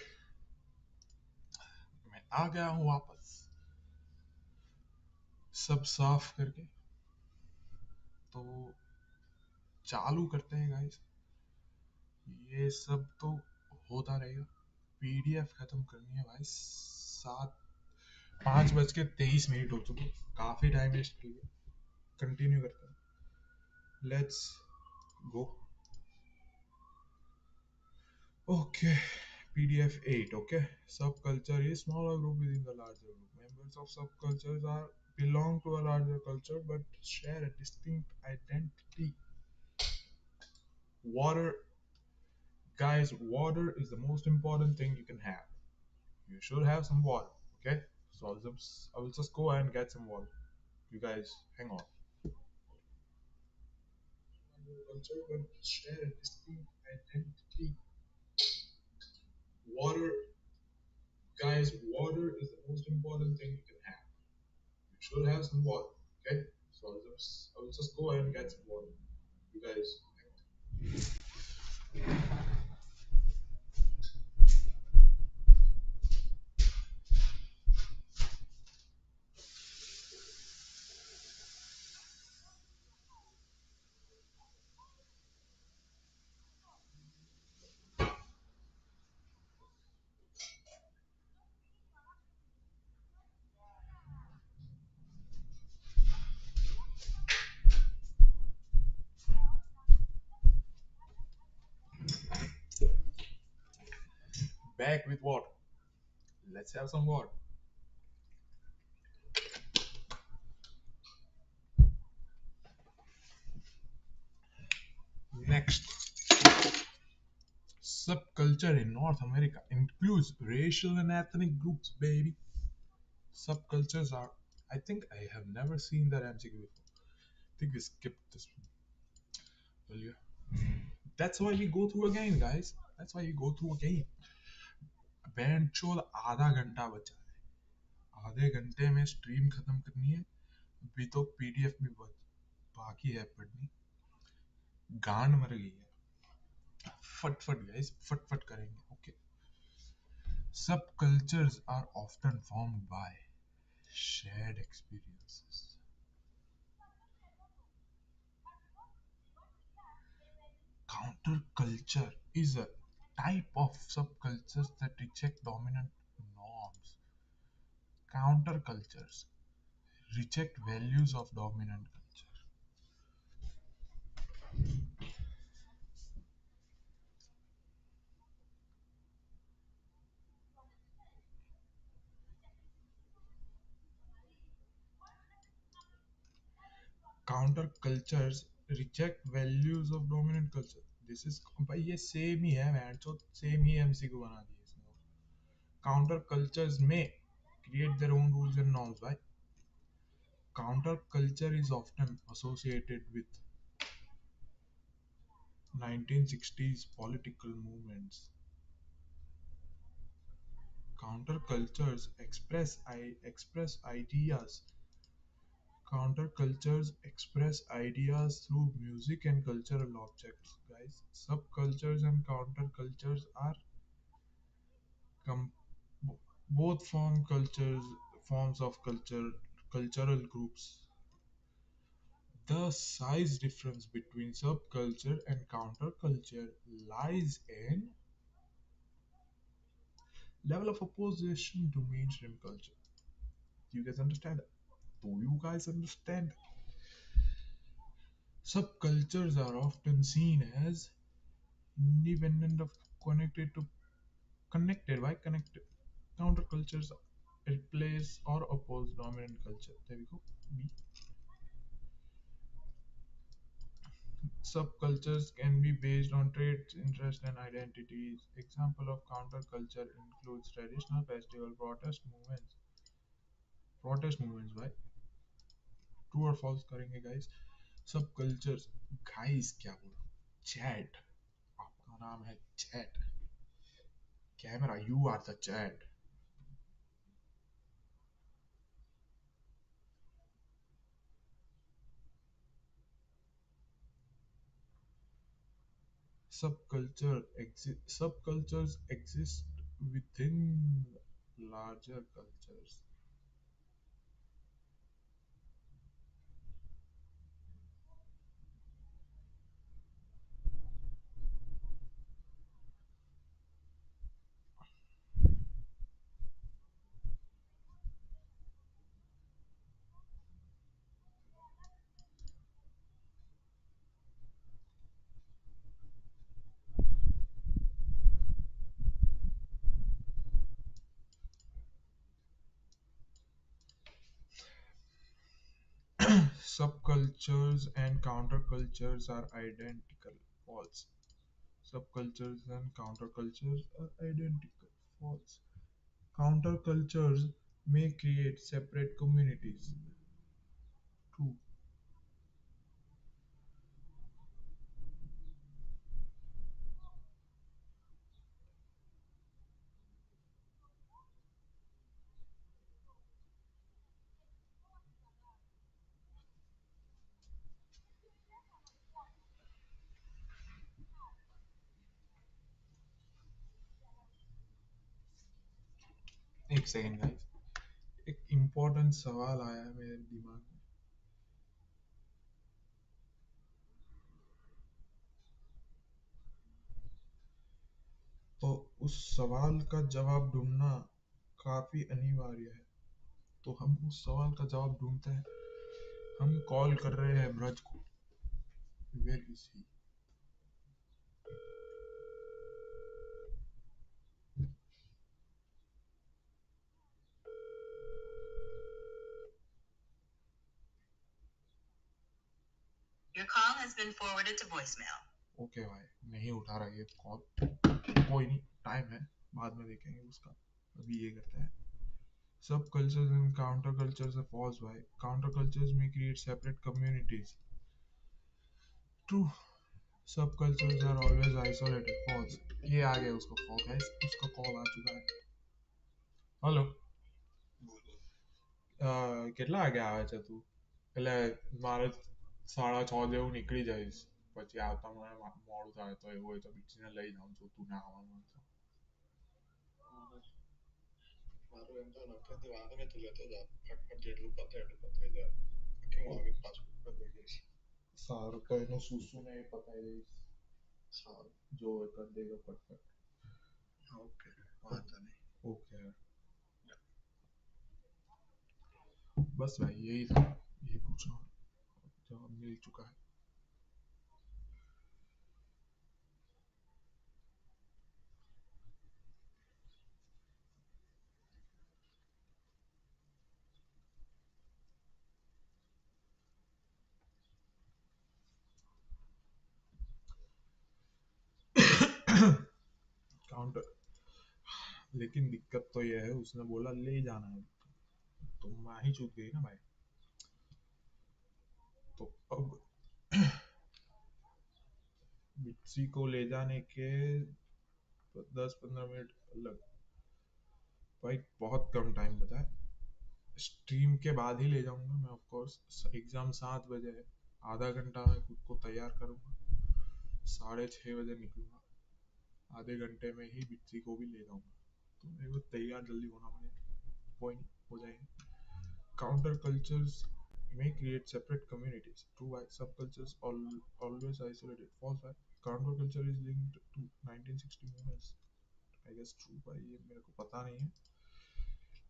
मैं आ गया हूँ वापस सब साफ करके। तो चालू करते हैं गाइस। ये सब तो होता रहेगा। पीडीएफ खत्म करनी है भाई। 5:23 हो चुके। काफी टाइम वेस्ट किया। कंटिन्यू करते हैं। Let's go. Okay. PDF 8. Okay. Subculture is smaller group within the larger group. Members of subcultures are belong to a larger culture but share a distinct identity. Water, guys, water is the most important thing you can have. You should have some water. Okay. So I will just go and get some water. You guys, hang on. Culture but share a distinct identity. Water, guys, water is the most important thing you can have. You should have some water. Okay. So I will just go and get some water. You guys, back with water. Let's have some water. Next, subculture in North America includes racial and ethnic groups, baby. Subcultures are. I think I have never seen that MCQ before. I think we skipped this one. Well, yeah. That's why we go through again, guys. That's why you go through again. बैंड चोद आधा घंटा बचा है। आधे घंटे में stream खत्म करनी है। अभी तो पीडीएफ भी बाकी है पढ़नी। गांड मर गई है। फटफट गाइस, फटफट करेंगे। Okay. Subcultures are often formed by shared experiences. Counterculture is a type of subcultures that reject dominant norms. Countercultures reject values of dominant culture. Countercultures reject values of dominant culture. This is भाई ये same ही है man तो same ही MCQ बना दिए इसने। Countercultures may create their own rules and norms, right? Counterculture is often associated with 1960s political movements. Countercultures express ideas. Countercultures express ideas through music and cultural objects, guys. Subcultures and countercultures are com- both forms of cultural groups. The size difference between subculture and counterculture lies in level of opposition to mainstream culture. Do you guys understand? Do you guys understand? Subcultures are often seen as independent of connected to connected by connected. Countercultures replace or oppose dominant culture. There we go. B. Subcultures can be based on traits, interests, and identities. Example of counterculture includes traditional festival protest movements, right? True or false करेंगे guys. Subcultures, guys क्या बोला? Chat. आपका नाम है chat. Camera, you are the chat. Subcultures exist within larger cultures. Subcultures and countercultures are identical. False. Subcultures and countercultures are identical. False. Countercultures may create separate communities. True. एक second guys, एक important सवाल आया है मेरे दिमाग में। तो उस सवाल का जवाब ढूंढना काफी अनिवार्य है। तो हम उस सवाल का जवाब ढूंढते हैं। हम कॉल कर रहे हैं ब्रज को। Where is he? Your call has been forwarded to voicemail. Okay भाई, नहीं उठा रहा ये कॉल। कोई नहीं, टाइम है, बाद में देखेंगे उसका। अभी ये करते हैं। Subcultures and countercultures are false. Why? Countercultures may create separate communities. True. Subcultures are always isolated. False. ये आ गया उसका कॉल, गाइस उसका कॉल आ चुका है। हेलो। કેટલા વાગે આવે છે તું? એટલે મારે 6:30 જેવું નીકળી જઈશ, પછી આવતા મને મોડું થાય તો એવું હોય તો બીજીને લઈ જાઉં છું, તું ના આવવાનું હોય તો. મારું એમ તો નક્કી વાંધો નહીં, તું લેતો જા, ફટફટ જેટલું પતે એટલું પતાઈ દે કે હું આવીને પાછું કરી દઈશ. સારું, તો એનું શું ને એ પતાઈ દઈશ. સારું, જો એ કરી દેજો ફટફટ. ओके, वादा नहीं। ओके, बस भाई यही था, यही पूछना, जवाब मिल चुका है। काउंटर, लेकिन दिक्कत तो ये है, उसने बोला ले जाना है, तो मैं ही चूक गई ना भाई। तो अब मिक्सी को ले जाने के 10-15 मिनट लग, भाई बहुत कम टाइम बचा है। स्ट्रीम के बाद ही ले जाऊंगा मैं, ऑफ कोर्स एग्जाम 7 बजे है, आधा घंटा मैं खुद को तैयार करूंगा, 6:30 बजे निकलूंगा, आधे घंटे में ही मिक्सी को भी ले जाऊंगा, तो मेरे को तैयार जल्दी होना पड़ेगा। कोई नहीं, हो जाएगा। Counter cultures may create separate communities. True, why? Subcultures always isolated. False, why? Counterculture is linked to 1960 movements. I guess true, भाई ये मेरे को पता नहीं है,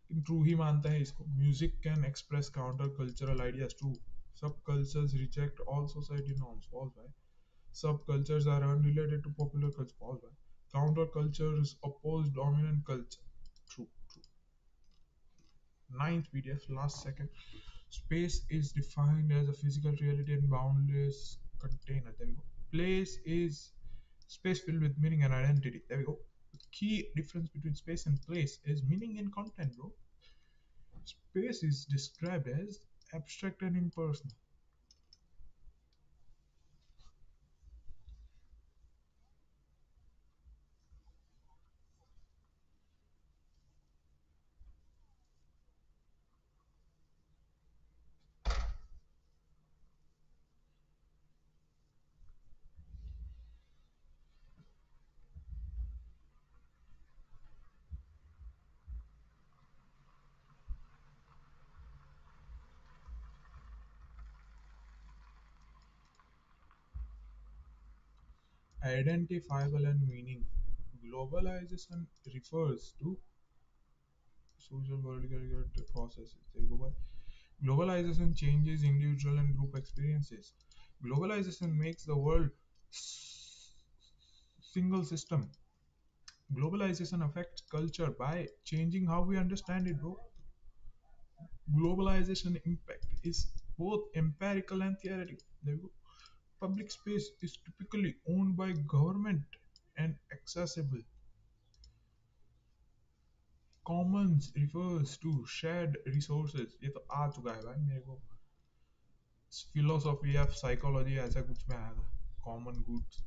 लेकिन ट्रू ही मानते हैं इसको। Music can express counter cultural ideas. True. Subcultures reject all society norms. False, भाई। Subcultures are unrelated to popular culture. False, भाई। Counter cultures oppose dominant culture. True, true. Ninth PDF, last second. Space is defined as a physical reality and boundless container. There we go. Place is space filled with meaning and identity. There we go. The key difference between space and place is meaning and content, bro. Space is described as abstract and impersonal. identifiable and meaningful. Globalization refers to social political processes. There you go. Bye. Globalization changes individual and group experiences. Globalization makes the world single system. Globalization affects culture by changing how we understand it, bro. Globalization impact is both empirical and theoretical. There you go. Public space is typically owned by government and accessible. Commons refers to shared resources. ये तो आ चुका है भाई मेरे को. Philosophy of psychology ऐसा कुछ में आया था. कॉमन गुड्स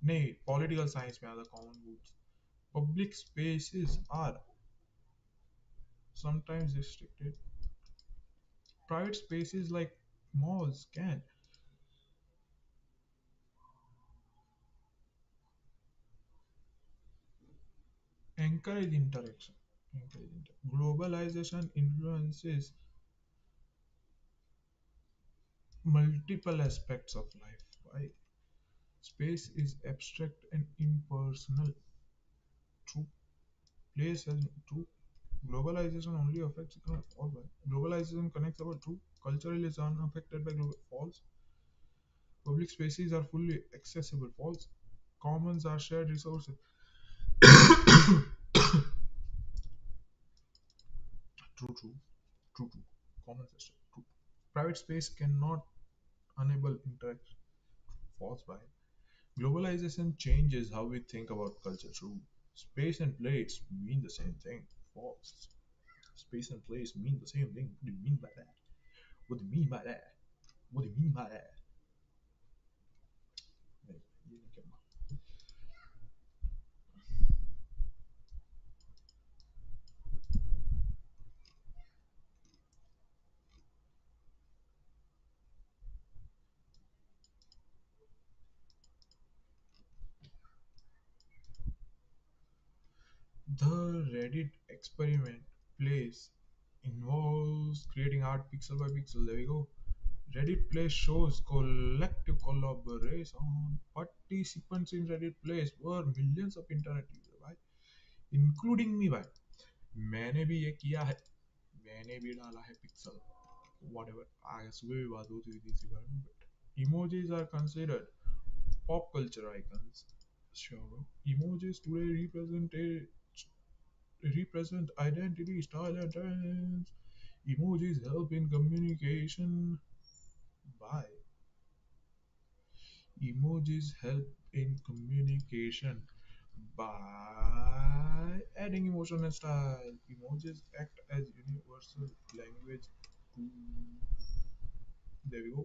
नहीं, पॉलिटिकल साइंस में आया था common goods. Public spaces are sometimes restricted. Private spaces like malls can encourage interaction. Globalization influences multiple aspects of life. Right? Space is abstract and impersonal. True. Place has true. Globalization only affects economic. All right. Globalization connects about true. Cultural is unaffected by global. False. Public spaces are fully accessible. False. Commons are shared resources. True, true, true, true. Common system. True. Private space cannot enable interaction. False, right? Globalization changes how we think about culture. True. Space and place mean the same thing. False. Space and place mean the same thing. What do you mean by that? What do you mean by that? What do you mean by that? The Reddit experiment plays involves creating art pixel by pixel. There we go. Reddit Play shows collective collaboration. Participants in Reddit Plays were millions of internet users, भाई, including me, भाई. मैंने भी ये किया है. मैंने भी डाला है पिक्सल. Whatever. आगे सुबह भी बात होती थी इसी बारे में. But emojis are considered pop culture icons. Sure. Emojis today represent identity, style, and trends. Emojis help in communication by Emojis help in communication by adding emotion and style. Emojis act as universal language. There we go.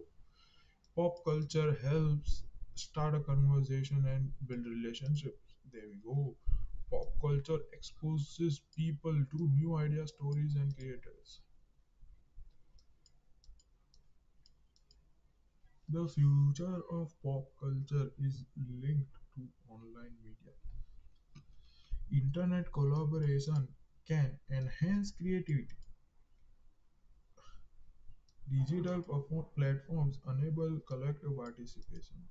Pop culture helps start a conversation and build relationships. There we go. Pop culture exposes people to new ideas, stories, and creators. The future of pop culture is linked to online media. Internet collaboration can enhance creativity. Digital platforms enable collective participation.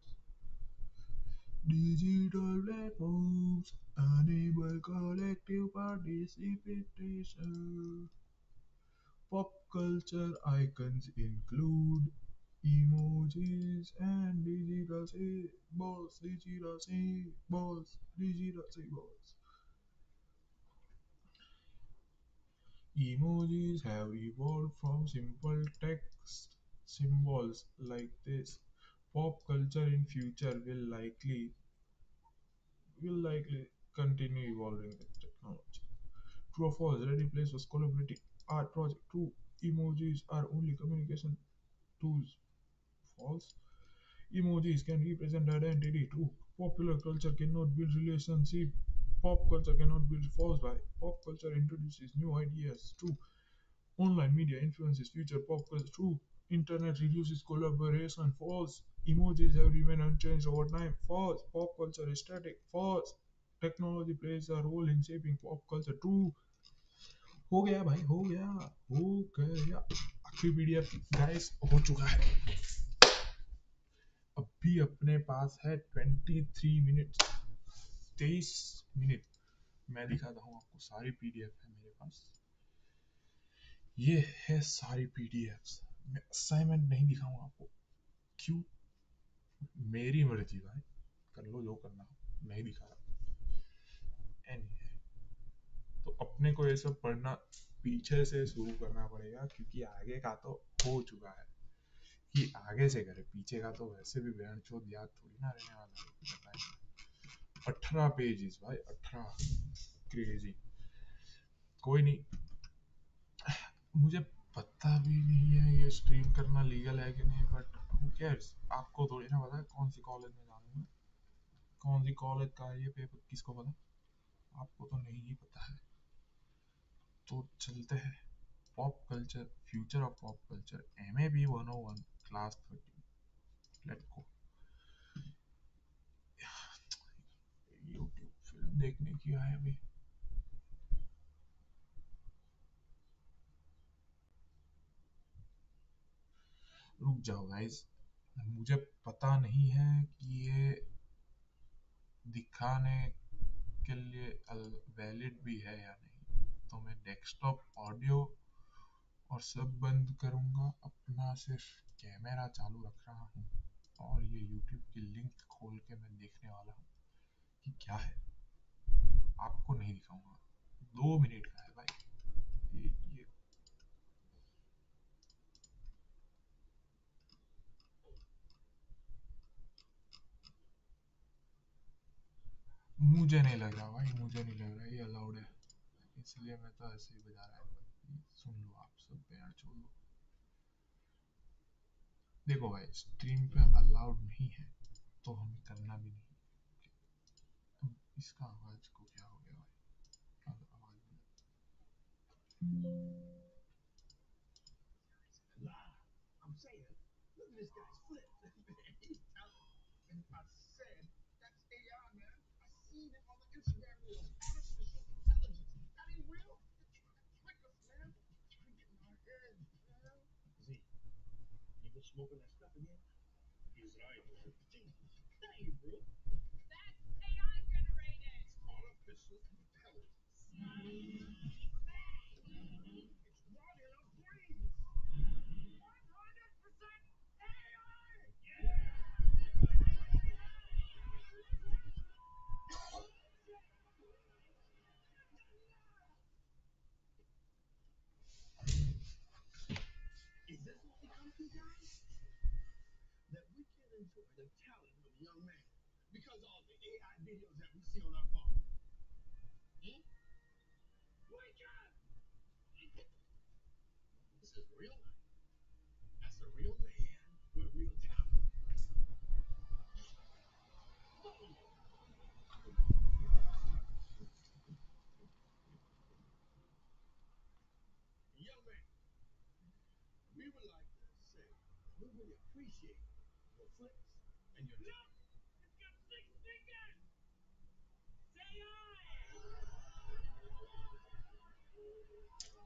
Digital platforms enable collective participation. Pop culture icons include emojis and digital symbols, digital symbols, digital symbols. Emojis have evolved from simple text symbols like this. Pop culture in future will likely continue evolving with technology. True or false? Ready Place was collaborative art project. True. Emojis are only communication tools. False. Emojis can represent identity. True. Popular culture cannot build relationship. Pop culture cannot build false by. Pop culture introduces new ideas. True. Online media influences future pop culture. True. Internet reduces collaboration. False. Emojis have remained unchanged over time. False. Pop culture is static. False. Technology plays a role in shaping pop culture. True. हो गया भाई, हो गया. आखिरी PDF guys हो चुका है. अभी अभी अपने पास है 23 मिनट, 23 मिनट। मैं दिखाता हूँ आपको, सारी पीडीएफ है मेरे पास। ये है सारी पीडीएफ। मैं असाइनमेंट नहीं दिखाऊंगा आपको, क्यों? मेरी मर्जी भाई, कर लो जो करना हो, नहीं दिखा रहा। anyway, तो अपने को ये सब पढ़ना पीछे से शुरू करना पड़ेगा, क्योंकि आगे का तो हो चुका है। कि आगे से करे, पीछे का तो वैसे भी बहन चोद याद थोड़ी ना रहने वाला है। 18 पेजेस भाई, 18। क्रेजी। कोई नहीं, मुझे पता भी नहीं है ये स्ट्रीम करना लीगल है कि नहीं, बट हु केयर्स। आपको थोड़ी ना पता है कौन सी कॉलेज में जाना है, कौन सी कॉलेज का है ये पेपर, किसको पता? आपको तो नहीं ही पता है। तो चलते हैं। Pop culture, future of pop culture, MAB 101, class 13। Let's go. YouTube film देखने की है अभी। रुक जाओ गाइस, मुझे पता नहीं है कि ये दिखाने के लिए वैलिड भी है या नहीं। तो मैं डेस्कटॉप ऑडियो और सब बंद करूंगा, अपना सिर्फ कैमरा चालू रख रहा हूँ, और ये यूट्यूब की लिंक खोल के मैं देखने वाला हूँ कि क्या है। आपको नहीं दिखाऊंगा, 2 मिनट का है भाई। ये मुझे नहीं लग रहा भाई, मुझे नहीं लग रहा ये अलाउड है, इसलिए मैं तो ऐसे ही बजा रहा है। सुन लो आप सब, यार छोड़ लो। देखो भाई, स्ट्रीम पे अलाउड नहीं है, तो हमें करना भी नहीं। अब इसका आवाज को क्या हो गया भाई? आवाज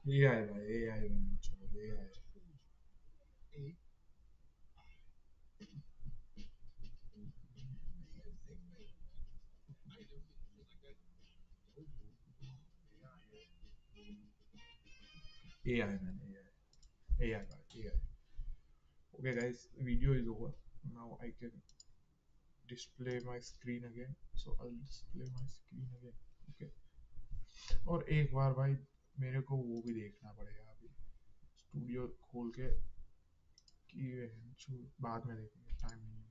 ये आए भाई, ये आए भाई, चलो ये आए। ये आए मैंने, ये आए भाई, ये आए। Okay guys, video is over. Now I can display my screen again. So I'll display my screen again. Okay. और एक बार भाई, मेरे को वो भी देखना पड़ेगा अभी, स्टूडियो खोल के, कि बाद में देखेंगे, टाइम नहीं है।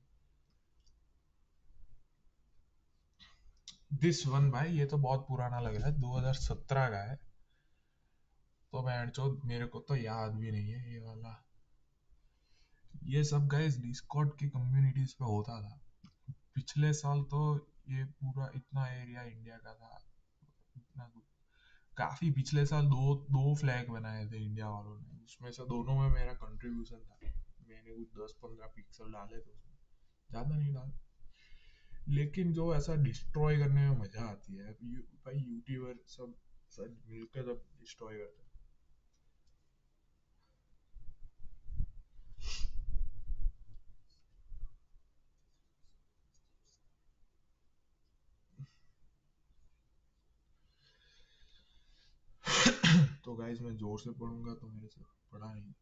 दिस वन भाई, ये तो बहुत पुराना लग रहा है, 2017 का है। तो मैं मेरे को तो याद भी नहीं है ये वाला। ये सब गाइस डिस्कॉर्ड की कम्युनिटीज पे होता था पिछले साल। तो ये पूरा इतना एरिया इंडिया का था, इतना कुछ। काफी पिछले साल दो दो फ्लैग बनाए थे इंडिया वालों ने, उसमें से दोनों में मेरा कंट्रीब्यूशन था। मैंने कुछ 10-15 पिक्सल डाले थे उसमें, ज्यादा नहीं डाले। लेकिन जो ऐसा डिस्ट्रॉय करने में मजा आती है भाई, यूट्यूबर सब सब मिलकर सब डिस्ट्रॉय करते हैं। तो गाइस मैं जोर से पढ़ूंगा तो मेरे से पढ़ा नहीं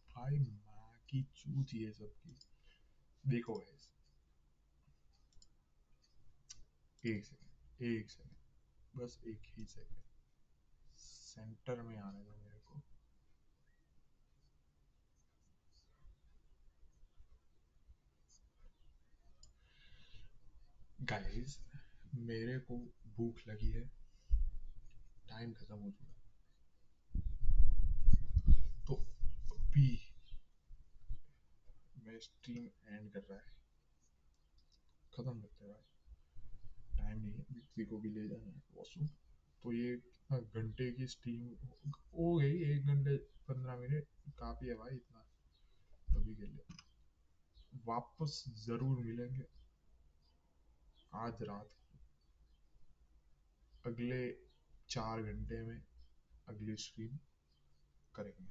भाई, माँ की चूत ये सब की। देखो गाइस, एक सेकंड, बस एक ही सेकंड, सेंटर में आने दो मेरे को। गाइस, मेरे को भूख लगी है, टाइम खत्म हो चुका है, तो अभी मैं स्ट्रीम एंड कर रहा है, खत्म करते हैं भाई। टाइम नहीं है, व्यक्ति को भी ले जाना है वॉशरूम। तो ये कितना घंटे की स्ट्रीम हो गई, 1 घंटे 15 मिनट काफी है भाई इतना अभी के लिए। वापस जरूर मिलेंगे आज रात, अगले 4 घंटे में अगली स्ट्रीम करेंगे।